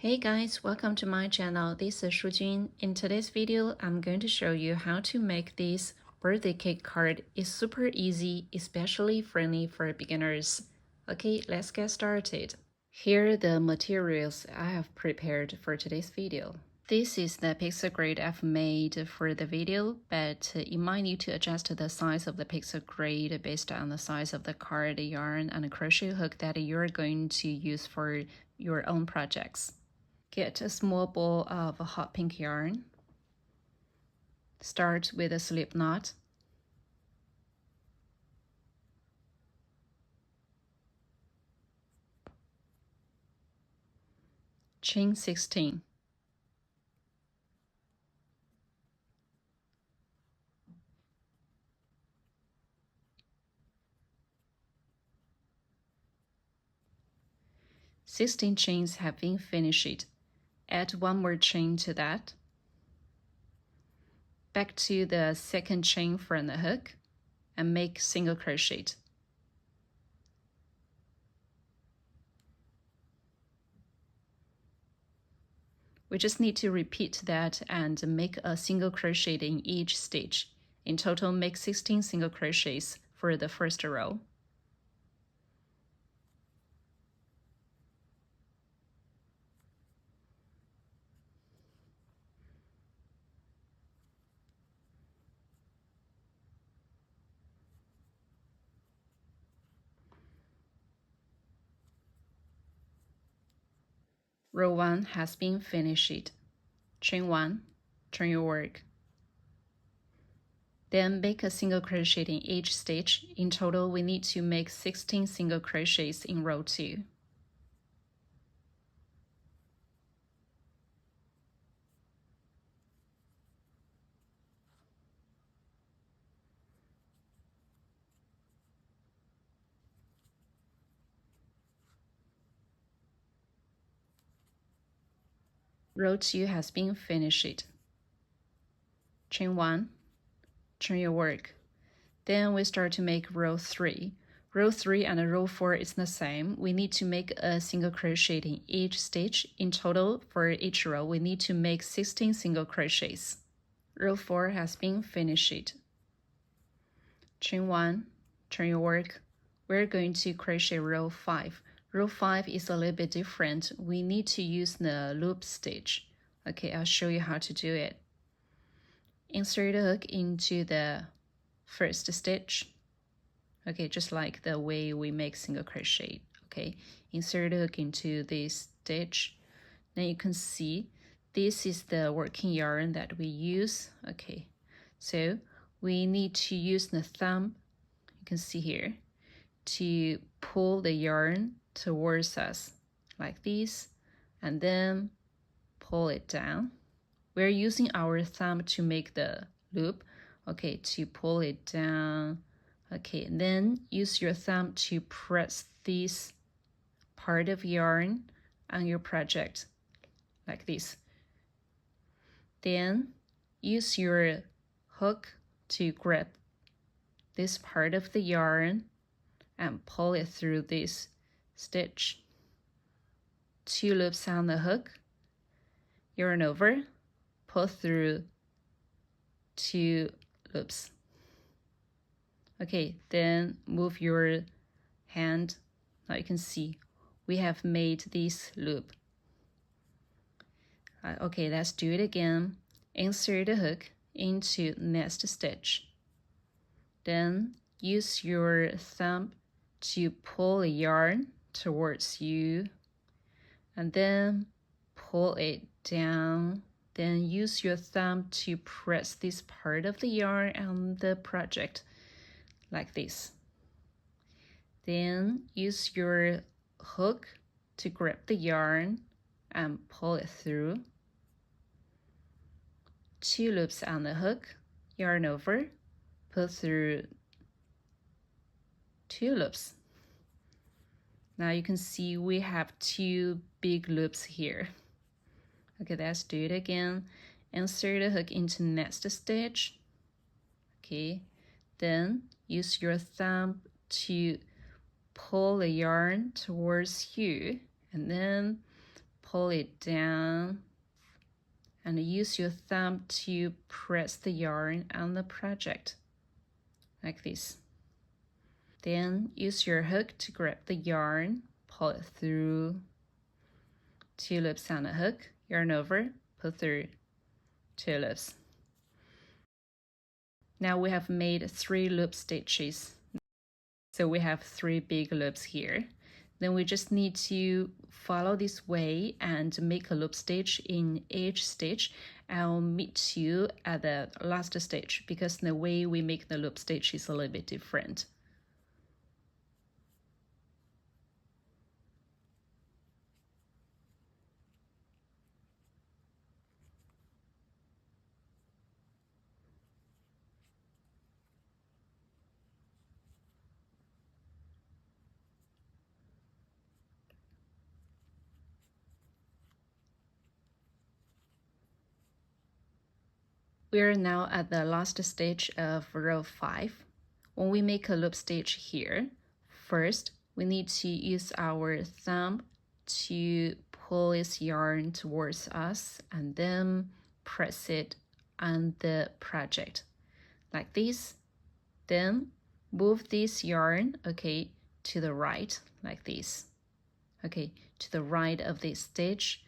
Hey guys, welcome to my channel. This is Shujun. In today's video, I'm going to show you how to make this birthday cake card. It's super easy, especially friendly for beginners. Okay, let's get started. Here are the materials I have prepared for today's video. This is the pixel grid I've made for the video, but you might need to adjust the size of the pixel grid based on the size of the card, yarn, and crochet hook that you're going to use for your own projects. Get a small ball of hot pink yarn. Start with a slip knot. Chain 16. Sixteen chains have been finished. Add one more chain to that. Back to the second chain from the hook and make single crochet. We just need to repeat that and make a single crochet in each stitch. In total, make 16 single crochets for the first row. Row 1 has been finished. Chain 1, turn your work. Then make a single crochet in each stitch. In total, we need to make 16 single crochets in row 2. Row 2 has been finished. Chain 1, turn your work. Then we start to make row 3. Row 3 and row 4 is the same. We need to make a single crochet in each stitch. In total, for each row, we need to make 16 single crochets. Row 4 has been finished. Chain 1, turn your work. We're going to crochet row 5. Row 5 is a little bit different. We need to use the loop stitch. Okay, I'll show you how to do it. Insert the hook into the first stitch. Okay, just like the way we make single crochet. Okay, insert the hook into this stitch. Then you can see this is the working yarn that we use. Okay, so we need to use the thumb, you can see here, to pull the yarn towards us like this, and then pull it down. We're using our thumb to make the loop, okay, to pull it down. Okay, and then use your thumb to press this part of yarn on your project like this. Then use your hook to grab this part of the yarn and pull it through this stitch. 2 loops on the hook, yarn over, pull through 2 loops. Okay, then move your hand. Now you can see we have made this loop. Okay, let's do it again. Insert the hook into next stitch. Then use your thumb to pull the yarn towards you, and then pull it down. Then use your thumb to press this part of the yarn on the project like this. Then use your hook to grab the yarn and pull it through. 2 loops on the hook, yarn over, pull through 2 loops. Now you can see we have 2 big loops here. Okay, let's do it again. Insert the hook into next stitch. Okay, then use your thumb to pull the yarn towards you, and then pull it down, and use your thumb to press the yarn on the project, like this. Then use your hook to grab the yarn, pull it through, 2 loops on the hook, yarn over, pull through, 2 loops. Now we have made 3 loop stitches. So we have 3 big loops here. Then we just need to follow this way and make a loop stitch in each stitch. I'll meet you at the last stitch because the way we make the loop stitch is a little bit different. We are now at the last stitch of row 5. When we make a loop stitch here, first we need to use our thumb to pull this yarn towards us and then press it on the project like this. Then move this yarn, okay, to the right like this, okay, to the right of this stitch.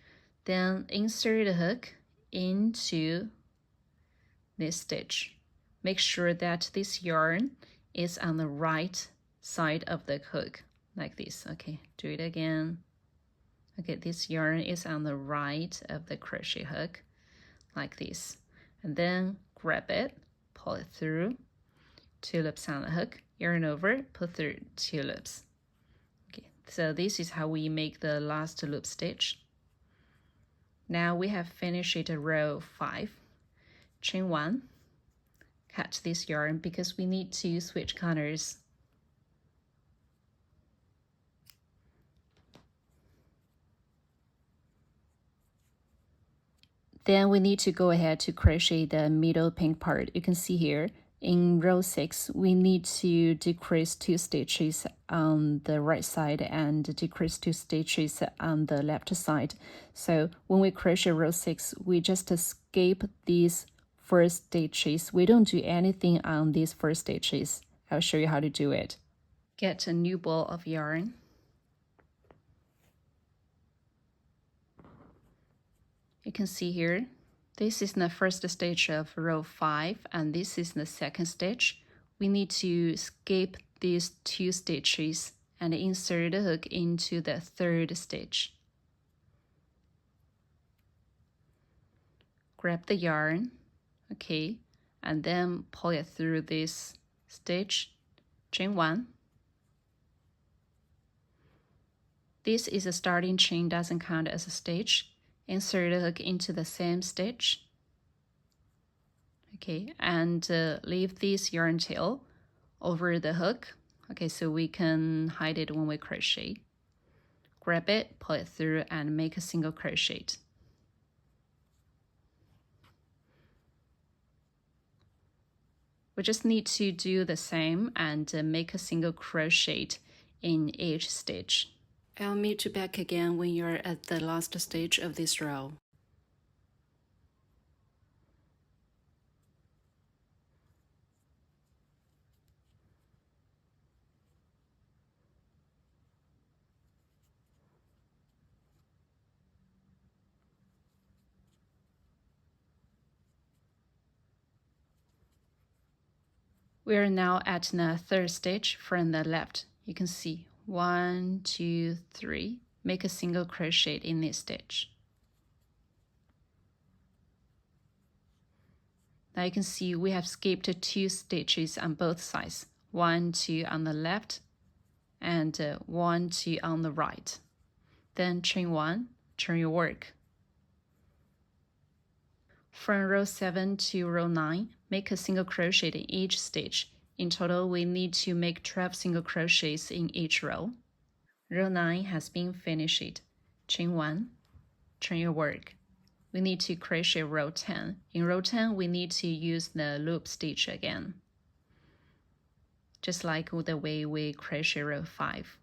Then insert the hook into this stitch. Make sure that this yarn is on the right side of the hook like this. Okay, do it again. Okay, this yarn is on the right of the crochet hook like this. And then grab it, pull it through, 2 loops on the hook, yarn over, pull through, 2 loops. Okay, so this is how we make the last loop stitch. Now we have finished row 5. Chain 1, cut this yarn because we need to switch corners. Then we need to go ahead to crochet the middle pink part. You can see here in row 6, we need to decrease 2 stitches on the right side and decrease 2 stitches on the left side. So when we crochet row 6, we just skip these first stitches. We don't do anything on these first stitches. I'll show you how to do it. Get a new ball of yarn. You can see here, this is the first stitch of row 5 and this is the second stitch. We need to skip these 2 stitches and insert the hook into the third stitch. Grab the yarn, okay, and then pull it through this stitch, chain 1. This is a starting chain, doesn't count as a stitch. Insert the hook into the same stitch, okay, and leave this yarn tail over the hook, okay, so we can hide it when we crochet. Grab it, pull it through, and make a single crochet. We just need to do the same and make a single crochet in each stitch. I'll meet you back again when you're at the last stage of this row. We are now at the third stitch from the left. You can see 1, 2, 3. Make a single crochet in this stitch. Now you can see we have skipped 2 stitches on both sides. 1, 2 on the left and 1, 2 on the right. Then chain 1, turn your work. From row 7 to row 9, make a single crochet in each stitch. In total, we need to make 12 single crochets in each row. Row 9 has been finished. Chain 1, turn your work. We need to crochet row 10. In row 10, we need to use the loop stitch again, just like the way we crochet row 5.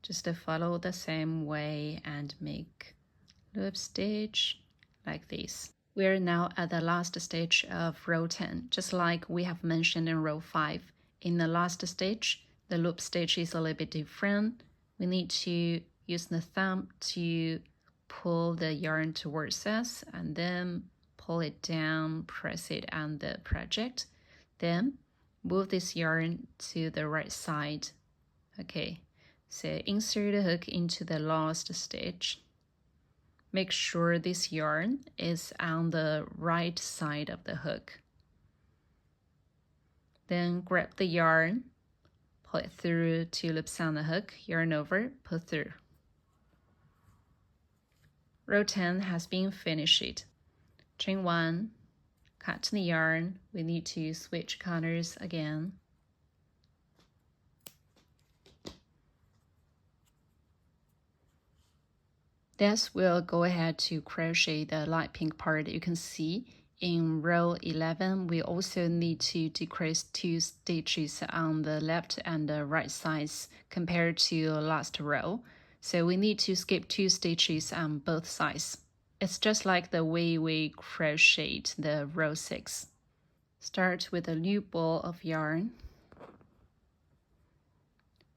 Just follow the same way and make loop stitch like this. We're now at the last stage of row 10, just like we have mentioned in row 5. In the last stage, the loop stitch is a little bit different. We need to use the thumb to pull the yarn towards us and then pull it down, press it on the project. Then move this yarn to the right side. Okay, so insert the hook into the last stitch. Make sure this yarn is on the right side of the hook. Then grab the yarn, pull it through 2 loops on the hook, yarn over, pull through. Row 10 has been finished. Chain 1, cut the yarn. We need to switch corners again. Next, we'll go ahead to crochet the light pink part. You can see in row 11, we also need to decrease 2 stitches on the left and the right sides compared to last row. So we need to skip 2 stitches on both sides. It's just like the way we crocheted the row 6. Start with a new ball of yarn.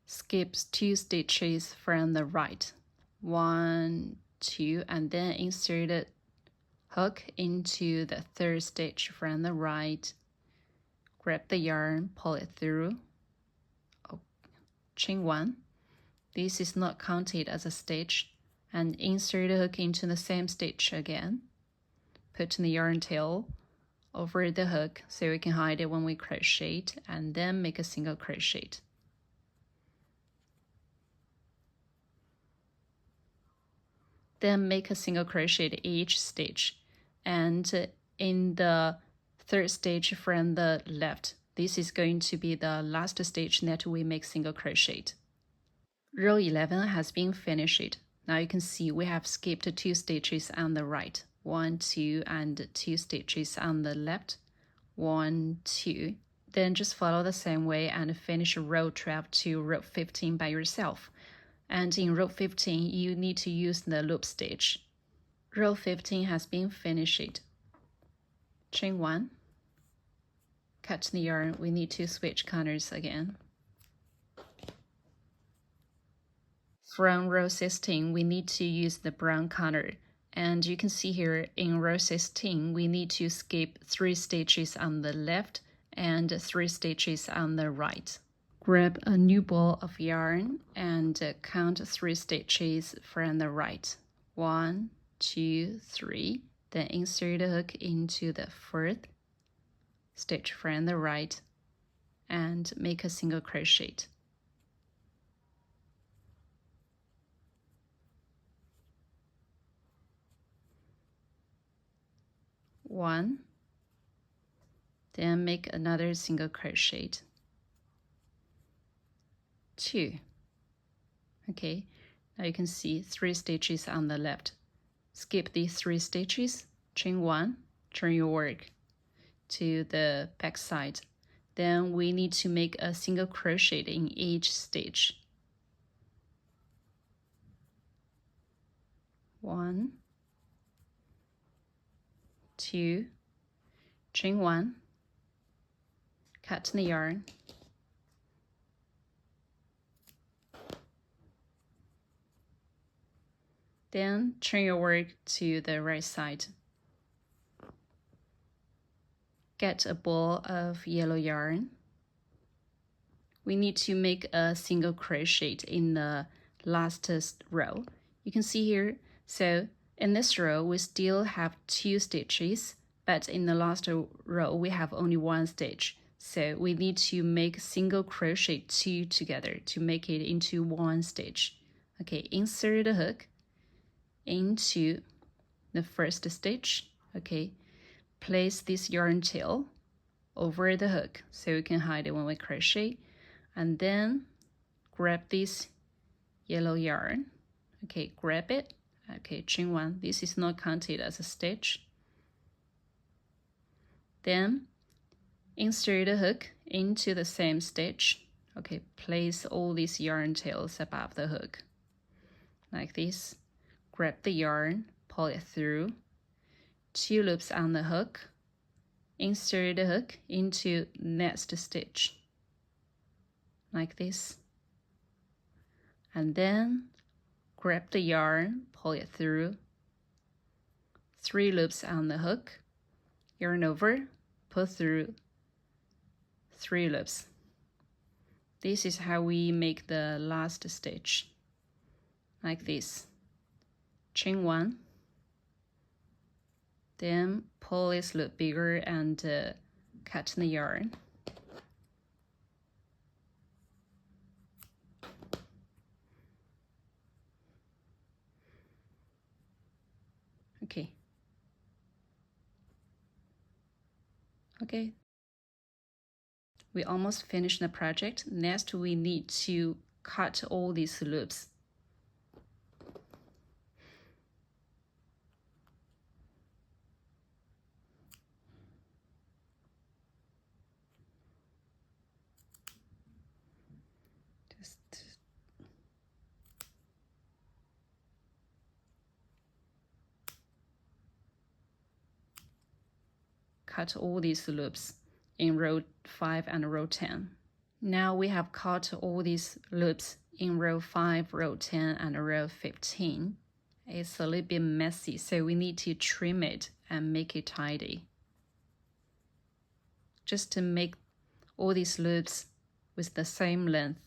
Skip 2 stitches from the right. 1, 2, and then insert a hook into the 3rd stitch from the right. Grab the yarn, pull it through. Chain 1. This is not counted as a stitch, and insert the hook into the same stitch again. Put the yarn tail over the hook so we can hide it when we crochet, and then make a single crochet. Then make a single crochet each stitch, and in the 3rd stitch from the left, this is going to be the last stitch that we make single crochet. Row 11 has been finished. Now you can see we have skipped 2 stitches on the right, 1, 2, and 2 stitches on the left, 1, 2. Then just follow the same way and finish row 12 to row 15 by yourself. And in row 15, you need to use the loop stitch. Row 15 has been finished. Chain 1, cut the yarn. We need to switch corners again. From row 16, we need to use the brown corner. And you can see here in row 16, we need to skip 3 stitches on the left and 3 stitches on the right. Grab a new ball of yarn and count 3 stitches from the right. 1, 2, 3. Then insert the hook into the 4th stitch from the right and make a single crochet. One, then make another single crochet. 2. Okay, now you can see 3 stitches on the left. Skip these 3 stitches, chain 1, turn your work to the back side. Then we need to make a single crochet in each stitch. 1, 2, chain 1, cut the yarn, then turn your work to the right side. Get a ball of yellow yarn. We need to make a single crochet in the last row. You can see here, so in this row we still have 2 stitches, but in the last row we have only 1 stitch. So we need to make single crochet 2 together to make it into 1 stitch. Okay, insert the hook into the 1st stitch. Okay, place this yarn tail over the hook so we can hide it when we crochet, and then grab this yellow yarn. Okay, grab it. Okay, chain 1. This is not counted as a stitch. Then insert the hook into the same stitch. Okay, place all these yarn tails above the hook, like this. Grab the yarn, pull it through, 2 loops on the hook, insert the hook into next stitch, like this. And then grab the yarn, pull it through, 3 loops on the hook, yarn over, pull through 3 loops. This is how we make the last stitch, like this. Chain 1, then pull this loop bigger and cut the yarn. Okay, we almost finished the project. Next, we need to cut all these loops. Just cut all these loops in row 5 and row 10. Now we have cut all these loops in row 5, row 10, and row 15. It's a little bit messy, so we need to trim it and make it tidy. Just to make all these loops with the same length.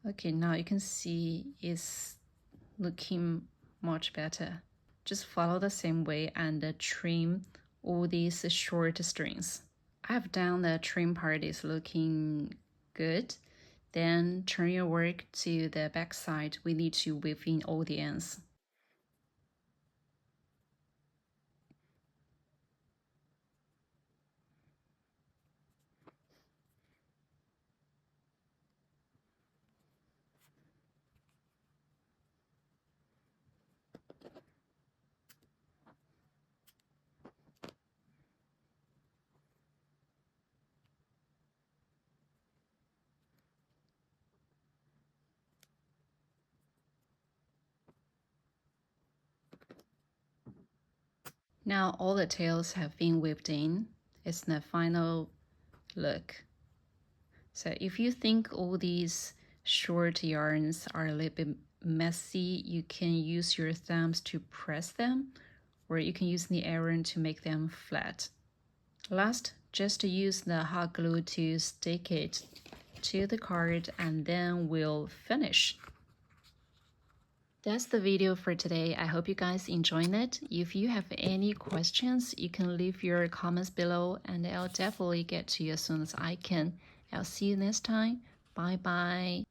Okay, now you can see it's looking much better. Just follow the same way and trim all these short strings. I've done the trim part, is looking good. Then turn your work to the back side. We need to weave in all the ends. Now all the tails have been weaved in. It's the final look. So if you think all these short yarns are a little bit messy, you can use your thumbs to press them, or you can use the iron to make them flat. Last, just use the hot glue to stick it to the card, and then we'll finish. That's the video for today. I hope you guys enjoyed it. If you have any questions, you can leave your comments below and I'll definitely get to you as soon as I can. I'll see you next time. Bye bye.